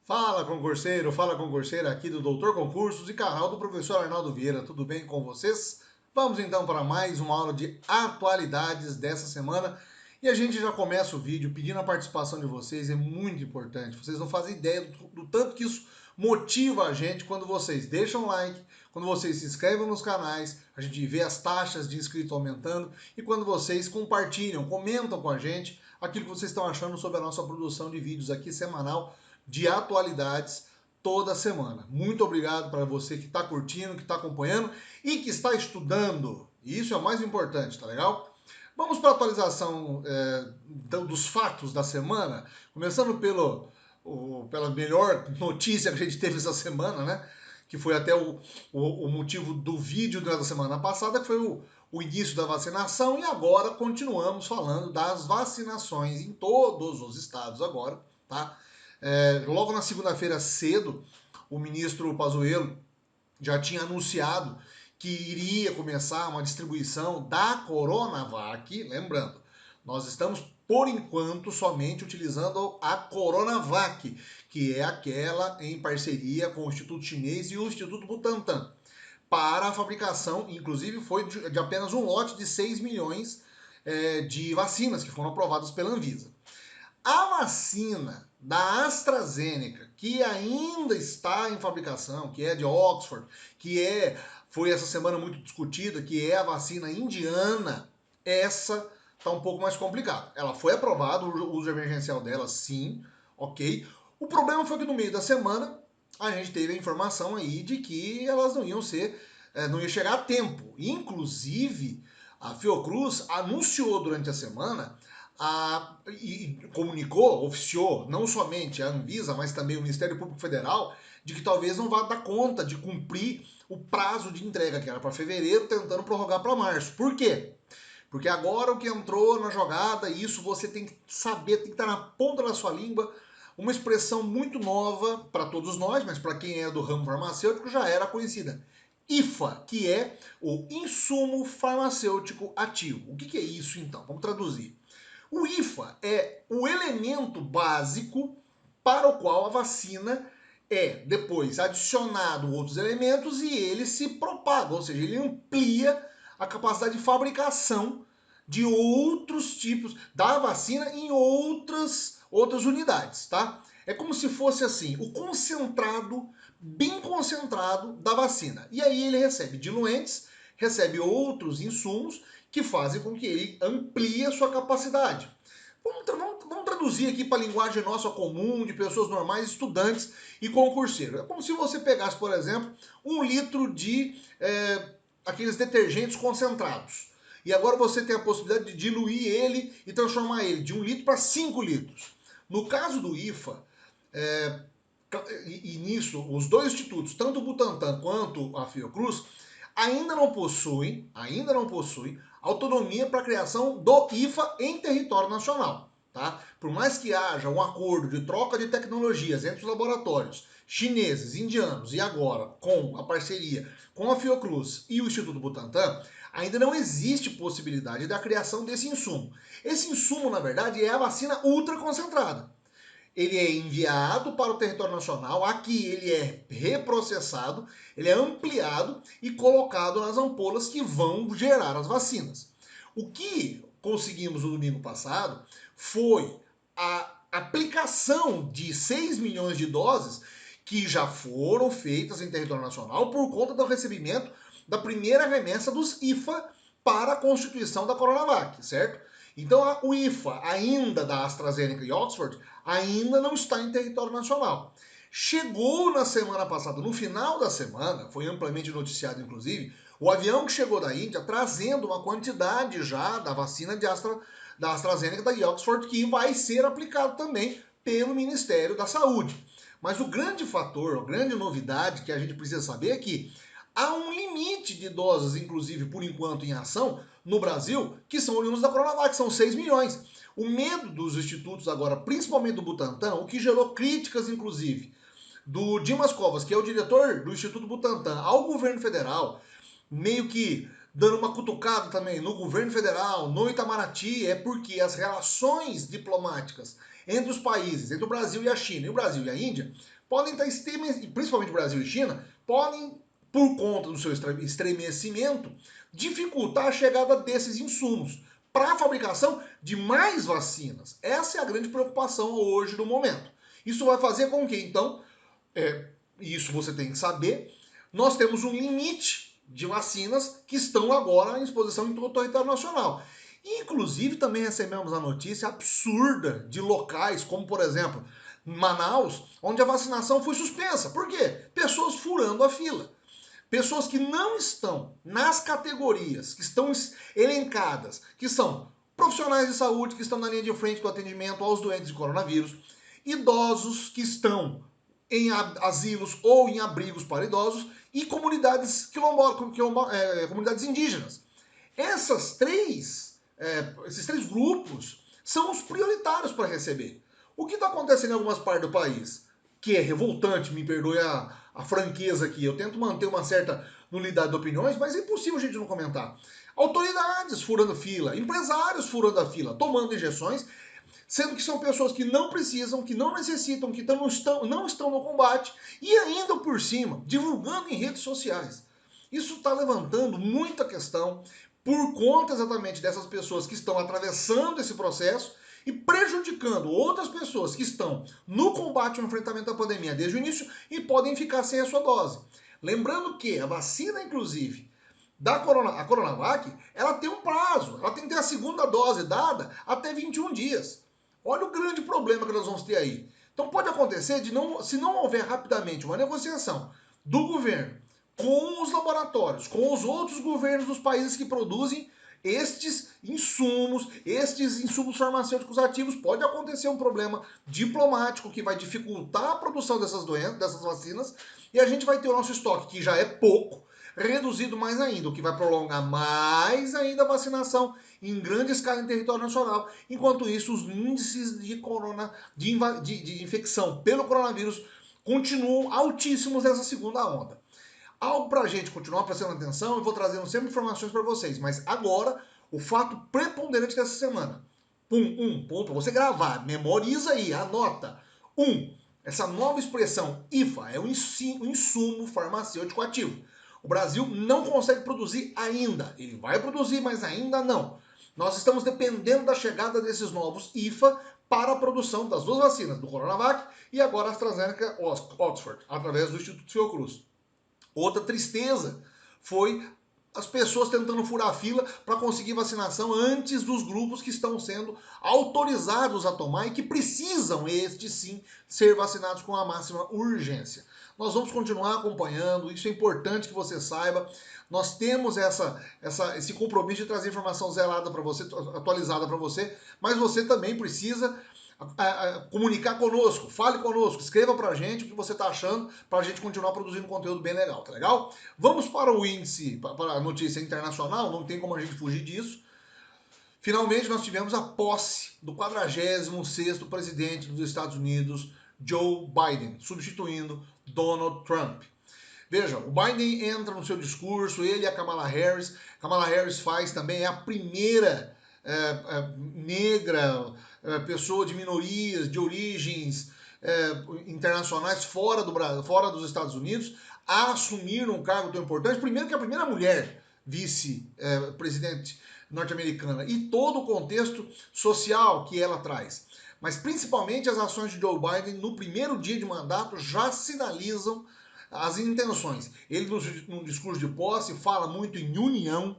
Fala concurseira aqui do Doutor Concursos e canal do professor Arnaldo Vieira, tudo bem com vocês? Vamos então para mais uma aula de atualidades dessa semana e a gente já começa o vídeo pedindo a participação de vocês, é muito importante, vocês não fazem ideia do tanto que isso motiva a gente quando vocês deixam like, quando vocês se inscrevem nos canais, a gente vê as taxas de inscritos aumentando e quando vocês compartilham, comentam com a gente aquilo que vocês estão achando sobre a nossa produção de vídeos aqui semanal de atualidades toda semana. Muito obrigado para você que está curtindo, que está acompanhando e que está estudando. Isso é o mais importante, tá legal? Vamos para a atualização dos fatos da semana, começando pela melhor notícia que a gente teve essa semana, né? Que foi até o motivo do vídeo da semana passada, que foi o início da vacinação, e agora continuamos falando das vacinações em todos os estados agora, tá? Logo na segunda-feira cedo, o ministro Pazuello já tinha anunciado que iria começar uma distribuição da Coronavac. Lembrando, nós estamos, por enquanto, somente utilizando a Coronavac, que é aquela em parceria com o Instituto Chinês e o Instituto Butantan, para a fabricação, inclusive foi de apenas um lote de 6 milhões de vacinas que foram aprovadas pela Anvisa. A vacina da AstraZeneca, que ainda está em fabricação, que é de Oxford, foi essa semana muito discutida, que é a vacina indiana, essa está um pouco mais complicada. Ela foi aprovada, o uso emergencial dela, sim, ok. O problema foi que no meio da semana a gente teve a informação aí de que elas não iam não ia chegar a tempo. Inclusive, a Fiocruz anunciou durante a semana e comunicou, oficiou, não somente a Anvisa, mas também o Ministério Público Federal, de que talvez não vá dar conta de cumprir o prazo de entrega, que era para fevereiro, tentando prorrogar para março. Por quê? Porque agora o que entrou na jogada, e isso você tem que saber, tem que estar na ponta da sua língua, uma expressão muito nova para todos nós, mas para quem é do ramo farmacêutico já era conhecida. IFA, que é o insumo farmacêutico ativo. O que é isso então? Vamos traduzir. O IFA é o elemento básico para o qual a vacina é depois adicionado outros elementos e ele se propaga, ou seja, ele amplia a capacidade de fabricação de outros tipos da vacina em outras unidades, tá? É como se fosse assim, o concentrado, bem concentrado da vacina. E aí ele recebe diluentes, recebe outros insumos que fazem com que ele amplie a sua capacidade. Vamos traduzir aqui para a linguagem nossa comum, de pessoas normais, estudantes e concurseiros. É como se você pegasse, por exemplo, 1 litro de aqueles detergentes concentrados. E agora você tem a possibilidade de diluir ele e transformar ele de 1 litro para 5 litros. No caso do IFA, e nisso, os dois institutos, tanto o Butantan quanto a Fiocruz, ainda não possuem autonomia para a criação do IFA em território nacional. Tá? Por mais que haja um acordo de troca de tecnologias entre os laboratórios chineses, indianos e agora com a parceria com a Fiocruz e o Instituto Butantan, ainda não existe possibilidade da criação desse insumo. Esse insumo, na verdade, é a vacina ultraconcentrada. Ele é enviado para o território nacional, aqui ele é reprocessado, ele é ampliado e colocado nas ampolas que vão gerar as vacinas. O que conseguimos no domingo passado foi a aplicação de 6 milhões de doses que já foram feitas em território nacional por conta do recebimento da primeira remessa dos IFA para a constituição da Coronavac, certo? Então o IFA, ainda da AstraZeneca e Oxford, ainda não está em território nacional. Chegou na semana passada, no final da semana, foi amplamente noticiado inclusive, o avião que chegou da Índia trazendo uma quantidade já da vacina da AstraZeneca da Oxford que vai ser aplicado também pelo Ministério da Saúde. Mas o grande fator, a grande novidade que a gente precisa saber é que há um limite de doses, inclusive por enquanto em ação, no Brasil, que são oriundos da Coronavac, que são 6 milhões. O medo dos institutos agora, principalmente do Butantan, o que gerou críticas, inclusive, do Dimas Covas, que é o diretor do Instituto Butantan, ao governo federal, meio que dando uma cutucada também no governo federal, no Itamaraty, é porque as relações diplomáticas entre os países, entre o Brasil e a China, e o Brasil e a Índia, podem estar, principalmente o Brasil e China, podem, por conta do seu estremecimento, dificultar a chegada desses insumos para a fabricação de mais vacinas. Essa é a grande preocupação hoje no momento. Isso vai fazer com que, então, isso você tem que saber, nós temos um limite de vacinas que estão agora em exposição em todo o território nacional. Inclusive, também recebemos a notícia absurda de locais, como por exemplo, Manaus, onde a vacinação foi suspensa. Por quê? Pessoas furando a fila. Pessoas que não estão nas categorias que estão elencadas, que são profissionais de saúde que estão na linha de frente do atendimento aos doentes de coronavírus, idosos que estão em asilos ou em abrigos para idosos e comunidades comunidades indígenas. Esses três grupos são os prioritários para receber. O que está acontecendo em algumas partes do país, que é revoltante, me perdoe a franqueza aqui, eu tento manter uma certa nulidade de opiniões, mas é impossível a gente não comentar. Autoridades furando fila, empresários furando a fila, tomando injeções, sendo que são pessoas que não precisam, que não necessitam, que não estão no combate e ainda por cima divulgando em redes sociais. Isso está levantando muita questão por conta exatamente dessas pessoas que estão atravessando esse processo e prejudicando outras pessoas que estão no combate ao enfrentamento da pandemia desde o início e podem ficar sem a sua dose. Lembrando que a vacina, inclusive, a Coronavac, ela tem um prazo, ela tem que ter a segunda dose dada até 21 dias. Olha o grande problema que nós vamos ter aí. Então pode acontecer se não houver rapidamente uma negociação do governo com os laboratórios, com os outros governos dos países que produzem estes insumos farmacêuticos ativos, pode acontecer um problema diplomático que vai dificultar a produção dessas vacinas, e a gente vai ter o nosso estoque, que já é pouco, reduzido mais ainda, o que vai prolongar mais ainda a vacinação em grande escala em território nacional. Enquanto isso, os índices de infecção pelo coronavírus continuam altíssimos nessa segunda onda. Algo para a gente continuar prestando atenção, eu vou trazendo sempre informações para vocês, mas agora, o fato preponderante dessa semana. Ponto para você gravar, memoriza aí, anota. Essa nova expressão IFA é um insumo farmacêutico ativo. O Brasil não consegue produzir ainda. Ele vai produzir, mas ainda não. Nós estamos dependendo da chegada desses novos IFA para a produção das duas vacinas, do Coronavac e agora a AstraZeneca Oxford, através do Instituto Fiocruz. Outra tristeza foi as pessoas tentando furar a fila para conseguir vacinação antes dos grupos que estão sendo autorizados a tomar e que precisam, estes sim, ser vacinados com a máxima urgência. Nós vamos continuar acompanhando, isso é importante que você saiba. Nós temos esse compromisso de trazer informação zelada para você, atualizada para você, mas você também precisa comunicar conosco, fale conosco, escreva pra gente o que você tá achando, pra gente continuar produzindo conteúdo bem legal, tá legal? Vamos para o índice, para a notícia internacional, não tem como a gente fugir disso. Finalmente nós tivemos a posse do 46º presidente dos Estados Unidos, Joe Biden, substituindo Donald Trump. Veja, o Biden entra no seu discurso, ele e a Kamala Harris. Kamala Harris faz também, é a primeira negra, pessoa de minorias, de origens internacionais fora dos Estados Unidos, a assumir um cargo tão importante. Primeiro que é a primeira mulher vice-presidente norte-americana e todo o contexto social que ela traz. Mas principalmente as ações de Joe Biden no primeiro dia de mandato já sinalizam as intenções. Ele, no discurso de posse, fala muito em união,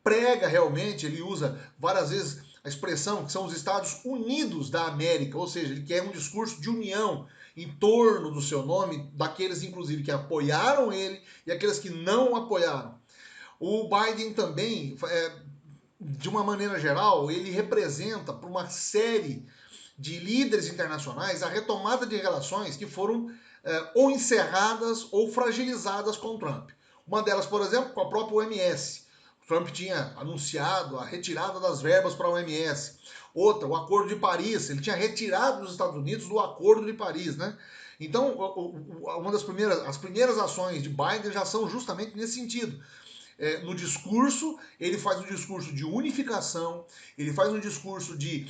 prega realmente, ele usa várias vezes a expressão que são os Estados Unidos da América, ou seja, ele quer um discurso de união em torno do seu nome, daqueles inclusive que apoiaram ele e aqueles que não o apoiaram. O Biden também, de uma maneira geral, ele representa para uma série de líderes internacionais a retomada de relações que foram ou encerradas ou fragilizadas com Trump. Uma delas, por exemplo, com a própria OMS. Trump tinha anunciado a retirada das verbas para a OMS. Outra, o Acordo de Paris, ele tinha retirado os Estados Unidos do Acordo de Paris, né? Então, as primeiras ações de Biden já são justamente nesse sentido. no discurso, ele faz um discurso de unificação, ele faz um discurso de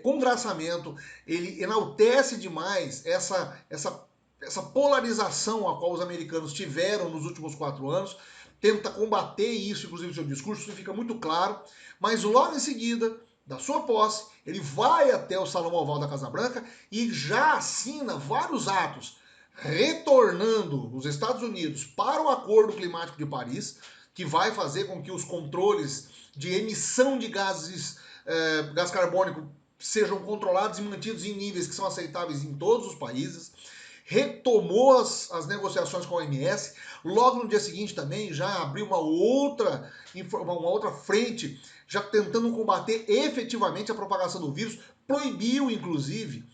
congraçamento, ele enaltece demais essa polarização a qual os americanos tiveram nos últimos 4 anos, tenta combater isso, inclusive no seu discurso, isso fica muito claro, mas logo em seguida da sua posse, ele vai até o Salão Oval da Casa Branca e já assina vários atos retornando os Estados Unidos para o Acordo Climático de Paris, que vai fazer com que os controles de emissão de gás carbônico sejam controlados e mantidos em níveis que são aceitáveis em todos os países. Retomou as negociações com a OMS, logo no dia seguinte também já abriu uma outra frente, já tentando combater efetivamente a propagação do vírus, proibiu inclusive,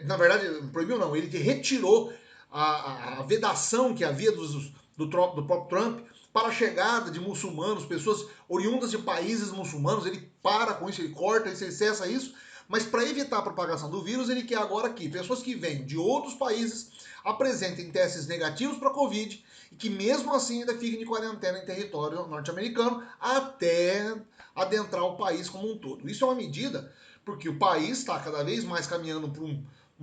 na verdade, proibiu não, ele retirou a vedação que havia do próprio Trump para a chegada de muçulmanos, pessoas oriundas de países muçulmanos, ele para com isso, ele corta isso, ele cessa isso, mas para evitar a propagação do vírus, ele quer agora que pessoas que vêm de outros países apresentem testes negativos para a Covid e que mesmo assim ainda fiquem de quarentena em território norte-americano até adentrar o país como um todo. Isso é uma medida porque o país está cada vez mais caminhando para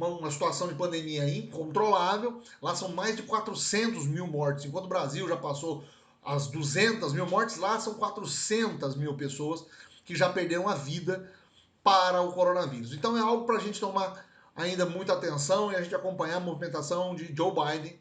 uma situação de pandemia incontrolável. Lá são mais de 400 mil mortes, enquanto o Brasil já passou as 200 mil mortes, lá são 400 mil pessoas que já perderam a vida para o coronavírus. Então é algo para a gente tomar ainda muita atenção e a gente acompanhar a movimentação de Joe Biden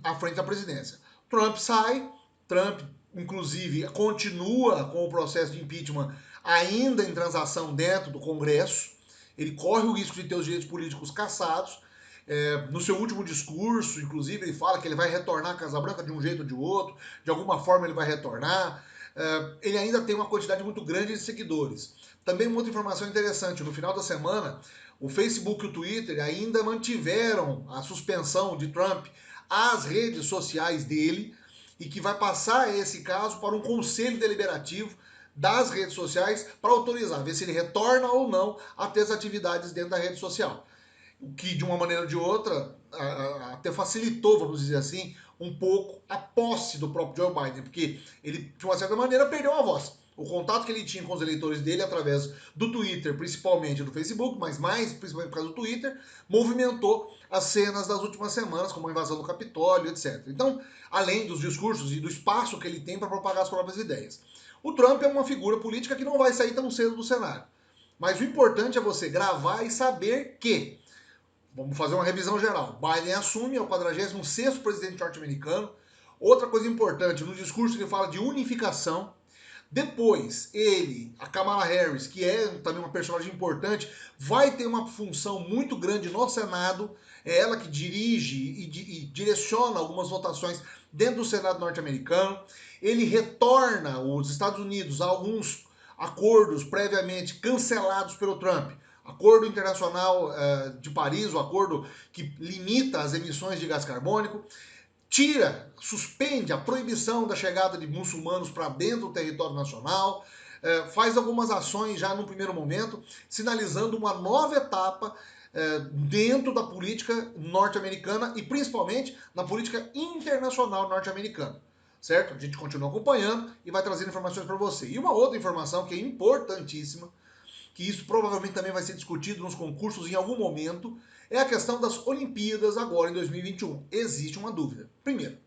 à frente da presidência. Trump sai, Trump inclusive continua com o processo de impeachment ainda em transação dentro do Congresso, ele corre o risco de ter os direitos políticos cassados. No seu último discurso, inclusive, ele fala que ele vai retornar à Casa Branca de um jeito ou de outro, de alguma forma ele vai retornar. Ele ainda tem uma quantidade muito grande de seguidores. Também uma outra informação interessante, no final da semana, o Facebook e o Twitter ainda mantiveram a suspensão de Trump às redes sociais dele e que vai passar esse caso para um conselho deliberativo das redes sociais para autorizar, ver se ele retorna ou não a ter as atividades dentro da rede social. O que, de uma maneira ou de outra, até facilitou, vamos dizer assim, um pouco a posse do próprio Joe Biden, porque ele, de uma certa maneira, perdeu a voz. O contato que ele tinha com os eleitores dele através do Twitter, principalmente do Facebook, mas mais principalmente por causa do Twitter, movimentou as cenas das últimas semanas, como a invasão do Capitólio, etc. Então, além dos discursos e do espaço que ele tem para propagar as próprias ideias. O Trump é uma figura política que não vai sair tão cedo do cenário. Mas o importante é você gravar e saber que, vamos fazer uma revisão geral, Biden assume, é o 46º presidente norte-americano. Outra coisa importante, no discurso ele fala de unificação. Depois, a Kamala Harris, que é também uma personagem importante, vai ter uma função muito grande no Senado. É ela que dirige e direciona algumas votações dentro do Senado norte-americano. Ele retorna os Estados Unidos a alguns acordos previamente cancelados pelo Trump. Acordo Internacional de Paris, o acordo que limita as emissões de gás carbônico, suspende a proibição da chegada de muçulmanos para dentro do território nacional, faz algumas ações já no primeiro momento, sinalizando uma nova etapa dentro da política norte-americana e principalmente na política internacional norte-americana. Certo? A gente continua acompanhando e vai trazendo informações para você. E uma outra informação que é importantíssima, que isso provavelmente também vai ser discutido nos concursos em algum momento, é a questão das Olimpíadas agora em 2021. Existe uma dúvida. Primeiro,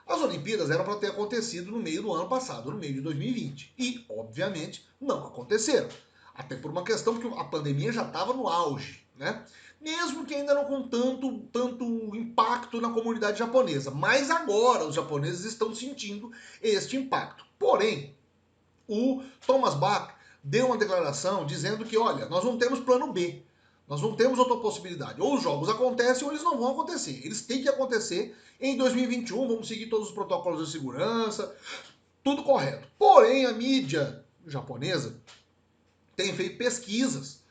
as Olimpíadas eram para ter acontecido no meio do ano passado, no meio de 2020. E, obviamente, não aconteceram. Até por uma questão porque a pandemia já estava no auge, né? Mesmo que ainda não com tanto impacto na comunidade japonesa. Mas agora os japoneses estão sentindo este impacto. Porém, o Thomas Bach deu uma declaração dizendo que, olha, nós não temos plano B. Nós não temos outra possibilidade. Ou os jogos acontecem ou eles não vão acontecer. Eles têm que acontecer em 2021. Vamos seguir todos os protocolos de segurança. Tudo correto. Porém, a mídia japonesa tem feito pesquisas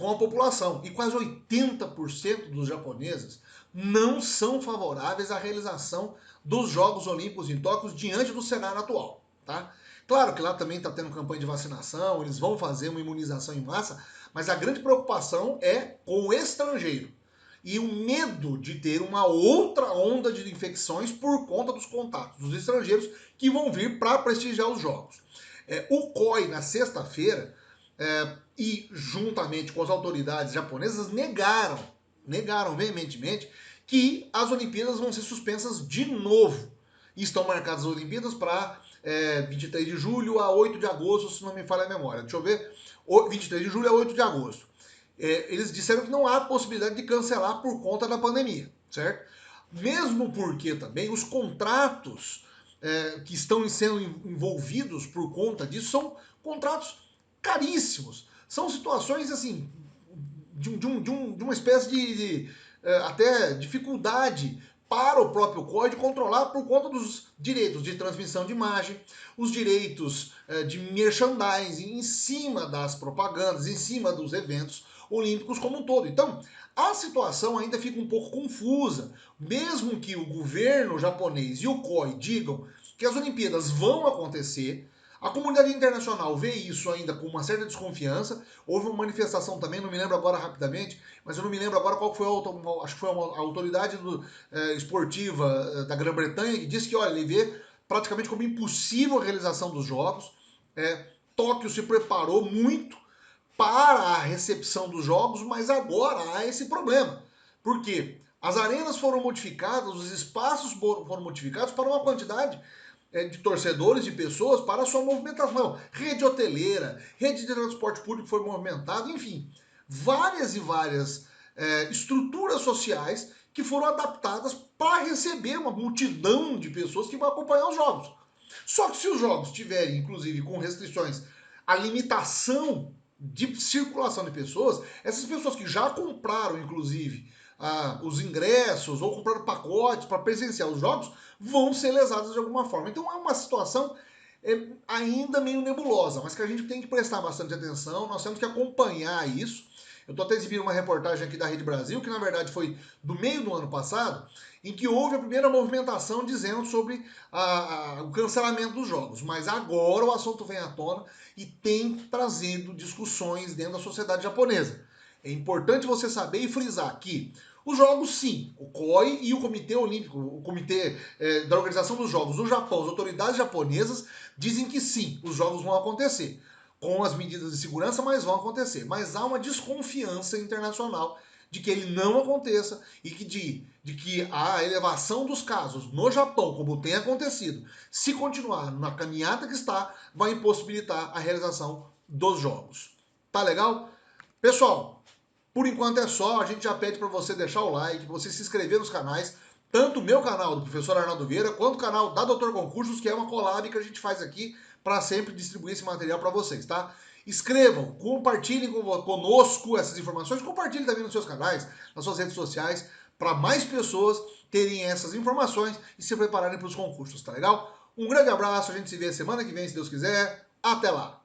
com a população. E quase 80% dos japoneses não são favoráveis à realização dos Jogos Olímpicos em Tóquio diante do cenário atual. Tá? Claro que lá também está tendo campanha de vacinação, eles vão fazer uma imunização em massa, mas a grande preocupação é com o estrangeiro. e o medo de ter uma outra onda de infecções por conta dos contatos dos estrangeiros que vão vir para prestigiar os jogos. O COI, na sexta-feira, e juntamente com as autoridades japonesas, negaram veementemente que as Olimpíadas vão ser suspensas de novo. E estão marcadas as Olimpíadas para 23 de julho a 8 de agosto, se não me falha a memória. Deixa eu ver. 23 de julho a 8 de agosto. Eles disseram que não há possibilidade de cancelar por conta da pandemia, certo? Mesmo porque também os contratos que estão sendo envolvidos por conta disso são contratos caríssimos. São situações assim de uma espécie de até dificuldade para o próprio COI de controlar por conta dos direitos de transmissão de imagem, os direitos de merchandising em cima das propagandas, em cima dos eventos olímpicos como um todo. Então, a situação ainda fica um pouco confusa, mesmo que o governo japonês e o COI digam que as Olimpíadas vão acontecer. A comunidade internacional vê isso ainda com uma certa desconfiança. Houve uma manifestação também, não me lembro agora rapidamente, mas eu não me lembro agora qual foi acho que foi a autoridade esportiva da Grã-Bretanha que disse que, olha, ele vê praticamente como impossível a realização dos Jogos. Tóquio se preparou muito para a recepção dos Jogos, mas agora há esse problema. Por quê? As arenas foram modificadas, os espaços foram modificados para uma quantidade de torcedores, de pessoas, para a sua movimentação. Rede hoteleira, rede de transporte público foi movimentada, enfim, várias e várias estruturas sociais que foram adaptadas para receber uma multidão de pessoas que vão acompanhar os jogos. Só que se os jogos tiverem, inclusive, com restrições, a limitação de circulação de pessoas, essas pessoas que já compraram, inclusive, os ingressos ou compraram pacotes para presenciar os jogos, vão ser lesadas de alguma forma. Então é uma situação ainda meio nebulosa, mas que a gente tem que prestar bastante atenção, nós temos que acompanhar isso. Eu estou até exibindo uma reportagem aqui da Rede Brasil, que na verdade foi do meio do ano passado, em que houve a primeira movimentação dizendo sobre o cancelamento dos jogos. Mas agora o assunto vem à tona e tem trazido discussões dentro da sociedade japonesa. É importante você saber e frisar que os jogos, sim, o COI e o Comitê Olímpico, o Comitê da Organização dos Jogos do Japão, as autoridades japonesas dizem que sim, os jogos vão acontecer com as medidas de segurança, mas vão acontecer. Mas há uma desconfiança internacional de que ele não aconteça e que de que a elevação dos casos no Japão, como tem acontecido, se continuar na caminhada que está, vai impossibilitar a realização dos jogos. Tá legal? Pessoal, por enquanto é só. A gente já pede para você deixar o like, você se inscrever nos canais, tanto o meu canal do Professor Arnaldo Vieira, quanto o canal da Doutor Concursos, que é uma collab que a gente faz aqui para sempre distribuir esse material para vocês, tá? Inscrevam, compartilhem conosco essas informações, compartilhem também nos seus canais, nas suas redes sociais, para mais pessoas terem essas informações e se prepararem para os concursos, tá legal? Um grande abraço, a gente se vê semana que vem, se Deus quiser. Até lá!